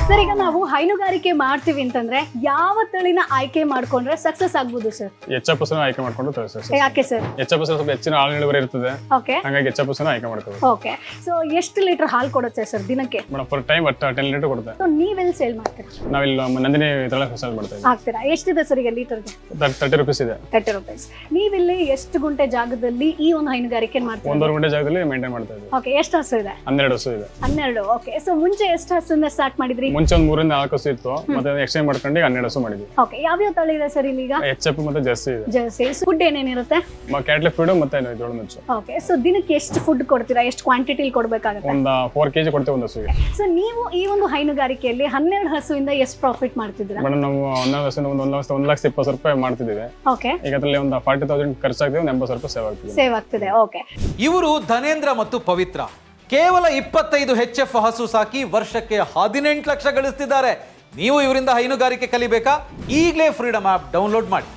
Sir, ಈಗ ನಾವು ಹೈನುಗಾರಿಕೆ ಮಾಡ್ತೀವಿ ಅಂತಂದ್ರೆ ಯಾವ ತಳಿನ ಆಯ್ಕೆ ಮಾಡ್ಕೊಂಡ್ರೆ ಸಕ್ಸಸ್ ಆಗ್ಬೋದು ಸರ್? ಎಚ್.ಎಫ್ ಆಯ್ಕೆ ಮಾಡ್ಕೊಂಡು ಸರ್. ಯಾಕೆ ಸರ್? ಎಚ್.ಎಫ್ ಸ್ವಲ್ಪ ಹೆಚ್ಚಿನ ಹಾಲು ಇಳುವರಿ ಇರ್ತದೆ, ಓಕೆ ಹಾಗಾಗಿ ಎಚ್.ಎಫ್ ಆಯ್ಕೆ ಮಾಡ್ತೀವಿ. ಓಕೆ. ಸೊ ಎಷ್ಟು ಲೀಟರ್ ಹಾಲು ಕೊಡುತ್ತೆ ಸರ್ ದಿನಕ್ಕೆ? ಮೇಡಮ್ ಪರ್ ಟೈಮ್ 10 ಲೀಟರ್ ಕೊಡುತ್ತೆ. ಸೊ ನೀವೆಲ್ಲಿ ಸೇಲ್ ಮಾಡ್ತೀರಾ? ನಾವಿಲ್ಲಿ ನಂದಿನಿ ಇದರಲ್ಲಿ ಸೇಲ್ ಮಾಡ್ತಾ ಇದ್ದೀವಿ. ಹಾಕ್ತೀರಾ? ಎಷ್ಟಿದೆ ಸರ್ ಈಗ ಲೀಟರ್ಗೆ? 30 ರೂಪೀಸ್ ಇದೆ. 30 ರೂಪೀಸ್. ನೀವಿಲ್ಲಿ ಎಷ್ಟು ಗುಂಟೆ ಜಾಗದಲ್ಲಿ ಈ ಒಂದು ಹೈನುಗಾರಿಕೆ ಮಾಡ್ತೀರಾ? 1.5 ಗಂಟೆ ಜಾಗದಲ್ಲಿ ಮೇಂಟೈನ್ ಮಾಡ್ತಾ ಇದ್ದೀವಿ. ಓಕೆ. ಎಷ್ಟು ಹಸು ಇದೆ? 12 ಹಸು ಇದೆ. 12. ಓಕೆ. ಸೊ ಮುಂಚೆ ಎಷ್ಟು ಹಸುವಿಂದ ಸ್ಟಾರ್ಟ್ ಮಾಡಿದ್ರಿ? ಮುಂಚೆ ಒಂದು 3 ರಿಂದ 4 ಹಸು ಇತ್ತು, ಮತ್ತೆ ಎಕ್ಸ್ಚೇಂಜ್ ಮಾಡ್ಕೊಂಡು 12 ಹಸು ಮಾಡಿದ್ವಿ. ಓಕೆ. ಯಾವ್ಯಾವ ತಳಿ ಇದೆ ಸರ್ ಇಲ್ಲಿ ಈಗ? ಎಚ್.ಎಫ್ ಮತ್ತೆ ಜರ್ಸಿ ಇದೆ. ಜರ್ಸಿ. ಫುಡ್ ಏನೇನಿರುತ್ತೆ? ಕ್ಯಾಟ್ಲಿ ಫೀಡ್ ಮತ್ತೆ ಜೋಳ ನುಚ್ಚು. ಓಕೆ. ಸೊ ದಿನಕ್ಕೆ ಎಷ್ಟು ಫುಡ್ ಕೊಡ್ತೀರಾ? ಎಷ್ಟು ಕ್ವಾಂಟಿಟಿಲಿ ಕೊಡ್ಬೇಕಾಗುತ್ತೆ? ಒಂದು 4 kg ಕೊಡ್ತೇವೆ ಒಂದು ಹಸುವಿಗೆ. ಸೊ ನೀವು ಈ ಒಂದು ಹೈನುಗಾರಿಕೆಯಲ್ಲಿ 12 ಹಸುವಿಂದ ಎಷ್ಟು ಪ್ರಾಫಿಟ್ ಮಾಡ್ತಿದ್ದೀರಾ? ಮೇಡಮ್ ನಾವು 11 ಹಸು 1,20,000 ರೂಪಾಯಿ ಮಾಡ್ತಿದ್ದೀವಿ. ಓಕೆ. ಈಗ ಅದರಲ್ಲಿ ಒಂದು 40,000 ಖರ್ಚಾಗ್ತದೆ, ಒಂದು 80,000 ರೂಪಾಯಿ ಸೇವ್ ಆಗ್ತದೆ. ಸೇವ್ ಆಗ್ತಿದೆ. ಓಕೆ. ಇವರು ಧನೇಂದ್ರ ಮತ್ತು ಪವಿತ್ರ ಕೇವಲ 25 HF ಹಸು ಸಾಕಿ ವರ್ಷಕ್ಕೆ 18 ಲಕ್ಷ ಗಳಿಸ್ತಿದ್ದಾರೆ. ನೀವು ಇವರಿಂದ ಹೈನುಗಾರಿಕೆ ಕಲಿಬೇಕಾ? ಈಗಲೇ ಫ್ರೀಡಮ್ ಆಪ್ ಡೌನ್ಲೋಡ್ ಮಾಡಿ.